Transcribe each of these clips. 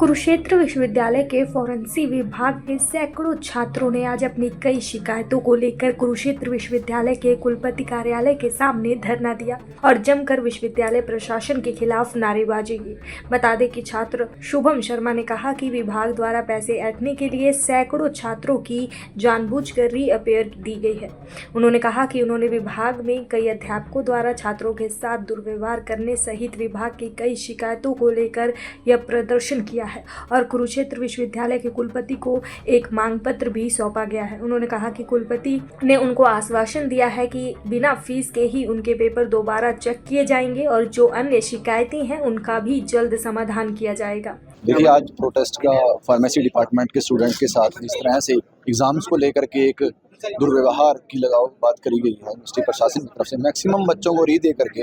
कुरुक्षेत्र विश्वविद्यालय के फॉरेंसिक विभाग के सैकड़ों छात्रों ने आज अपनी कई शिकायतों को लेकर कुरुक्षेत्र विश्वविद्यालय के कुलपति कार्यालय के सामने धरना दिया और जमकर विश्वविद्यालय प्रशासन के खिलाफ नारेबाजी की। बता दें कि छात्र शुभम शर्मा ने कहा कि विभाग द्वारा पैसे ऐंठने के लिए सैकड़ों छात्रों की जानबूझकर रीअपेयर दी गई है। उन्होंने कहा कि उन्होंने विभाग में कई अध्यापकों द्वारा छात्रों के साथ दुर्व्यवहार करने सहित विभाग की कई शिकायतों को लेकर यह प्रदर्शन किया है और कुरुक्षेत्र विश्वविद्यालय के कुलपति को एक मांग पत्र भी सौंपा गया है। उन्होंने कहा कि कुलपति ने उनको आश्वासन दिया है कि बिना फीस के ही उनके पेपर दोबारा चेक किए जाएंगे और जो अन्य शिकायतें हैं उनका भी जल्द समाधान किया जाएगा। देखिए, आज प्रोटेस्ट का फार्मेसी डिपार्टमेंट के स्टूडेंट के साथ इस तरह से एग्जाम्स को लेकर के एक दुर्व्यवहार की लगाव बात करी गई है यूनिवर्सिटी प्रशासन की तरफ से। मैक्सिमम बच्चों को री दे करके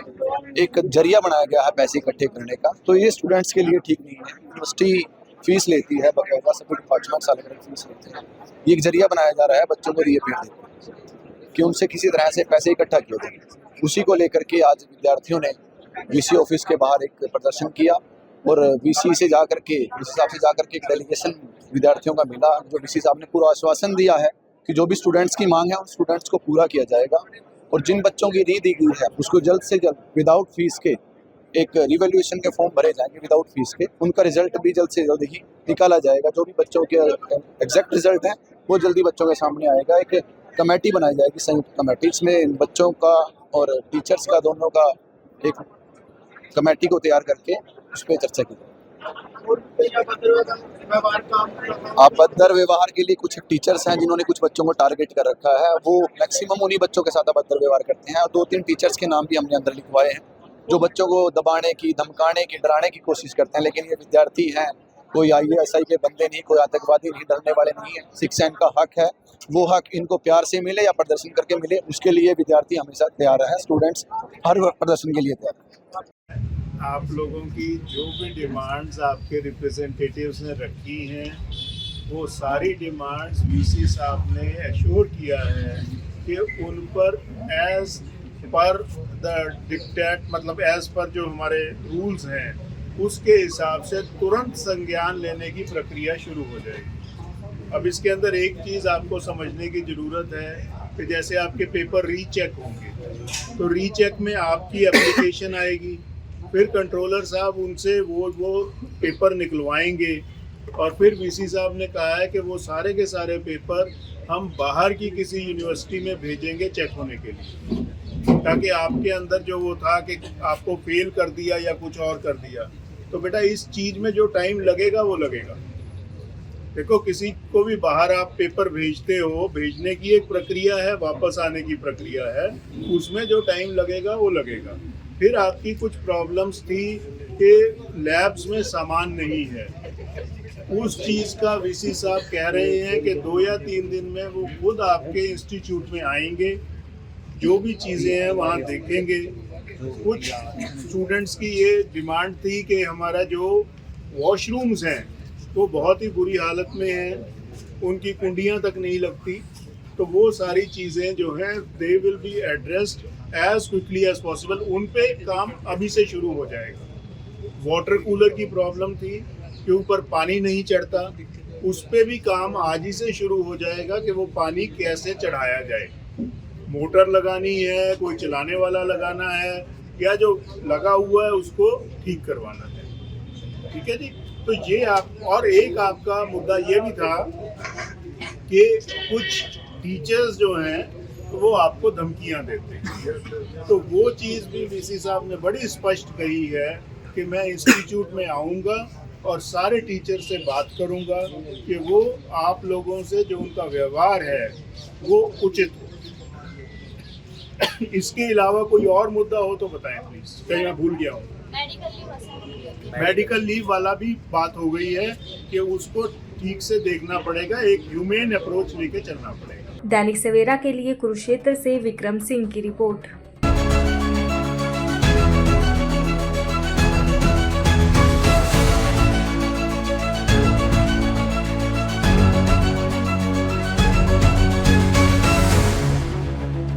एक जरिया बनाया गया है पैसे इकट्ठे करने का, तो ये स्टूडेंट्स के लिए ठीक नहीं है। यूनिवर्सिटी फीस लेती है, बाकायदा सभी डिपार्टमेंट्स अलग अलग फीस लेते हैं। ये एक जरिया बनाया जा रहा है बच्चों को रीअपेयर देने कि उनसे किसी तरह से पैसे इकट्ठा किए थे। उसी को लेकर के आज विद्यार्थियों ने वीसी ऑफिस के बाहर एक प्रदर्शन किया और वीसी से जाकर के वीसी साहब से जाकर के एक डेलीगेशन विद्यार्थियों का मिला, जो वीसी साहब ने पूरा आश्वासन दिया है कि जो भी स्टूडेंट्स की मांग है उन स्टूडेंट्स को पूरा किया जाएगा और जिन बच्चों की री दी गई है उसको जल्द से जल्द विदाउट फीस के एक रिवैल्यूएशन के फॉर्म भरे जाएंगे विदाउट फीस के, उनका रिजल्ट भी जल्द से जल्द ही निकाला जाएगा। जो भी बच्चों के एग्जैक्ट रिजल्ट हैं वो जल्दी बच्चों के सामने आएगा। एक कमेटी बनाई जाएगी, संयुक्त कमेटी, इसमें बच्चों का और टीचर्स का दोनों का एक कमेटी को तैयार करके उस पर चर्चा की जाएगी। अभद्र व्यवहार के लिए कुछ टीचर्स हैं जिन्होंने कुछ बच्चों को टारगेट कर रखा है, वो मैक्सिमम उन्हीं बच्चों के साथ अभद्र व्यवहार करते हैं और 2-3 टीचर्स के नाम भी हमने अंदर लिखवाए हैं जो बच्चों को दबाने की, धमकाने की, डराने की कोशिश करते हैं। लेकिन ये विद्यार्थी हैं, कोई IASI के बंदे नहीं, कोई आतंकवादी नहीं, डरने वाले नहीं है। शिक्षा इनका हक है, वो हक इनको प्यार से मिले या प्रदर्शन करके मिले, उसके लिए विद्यार्थी हमेशा तैयार है। स्टूडेंट्स हर प्रदर्शन के लिए तैयार है। आप लोगों की जो भी डिमांड्स आपके रिप्रेजेंटेटिव्स ने रखी हैं वो सारी डिमांड्स वीसी साहब ने एश्योर किया है कि उन पर एज पर द डिक्टेट, मतलब एज पर जो हमारे रूल्स हैं उसके हिसाब से तुरंत संज्ञान लेने की प्रक्रिया शुरू हो जाएगी। अब इसके अंदर एक चीज़ आपको समझने की ज़रूरत है कि जैसे आपके पेपर रीचेक होंगे तो रीचेक में आपकी एप्लीकेशन आएगी, फिर कंट्रोलर साहब उनसे वो पेपर निकलवाएंगे और फिर वीसी साहब ने कहा है कि वो सारे के सारे पेपर हम बाहर की किसी यूनिवर्सिटी में भेजेंगे चेक होने के लिए, ताकि आपके अंदर जो वो था कि आपको फेल कर दिया या कुछ और कर दिया। तो बेटा इस चीज़ में जो टाइम लगेगा वो लगेगा। देखो, किसी को भी बाहर आप पेपर भेजते हो, भेजने की एक प्रक्रिया है, वापस आने की प्रक्रिया है, उसमें जो टाइम लगेगा वो लगेगा। फिर आपकी कुछ प्रॉब्लम्स थी कि लैब्स में सामान नहीं है, उस चीज़ का वीसी साहब कह रहे हैं कि 2 या 3 दिन में वो खुद आपके इंस्टीट्यूट में आएंगे, जो भी चीज़ें हैं वहाँ देखेंगे। कुछ स्टूडेंट्स की ये डिमांड थी कि हमारा जो वॉशरूम्स हैं वो बहुत ही बुरी हालत में हैं, उनकी कुंडियाँ तक नहीं लगती। तो वो सारी चीज़ें जो हैं they will be addressed as quickly as possible. उन पे काम अभी से शुरू हो जाएगा। वाटर कूलर की प्रॉब्लम थी कि ऊपर पानी नहीं चढ़ता, उस पे भी काम आज ही से शुरू हो जाएगा कि वो पानी कैसे चढ़ाया जाए। मोटर लगानी है, कोई चलाने वाला लगाना है, या जो लगा हुआ है उसको ठीक करवाना है। ठीक है जी। तो ये और एक आपका मुद्दा ये भी था कि कुछ टीचर्स जो हैं तो वो आपको धमकियां देते हैं। तो वो चीज़ भी वीसी साहब ने बड़ी स्पष्ट कही है कि मैं इंस्टीट्यूट में आऊँगा और सारे टीचर से बात करूँगा कि वो आप लोगों से जो उनका व्यवहार है वो उचित हो। इसके अलावा कोई और मुद्दा हो तो बताएं प्लीज, कहीं मैं भूल गया हूँ। मेडिकल लीव वाला भी बात हो गई है कि उसको ठीक से देखना पड़ेगा, एक ह्यूमेन अप्रोच लेके चलना पड़ेगा। दैनिक सवेरा के लिए कुरुक्षेत्र से विक्रम सिंह की रिपोर्ट।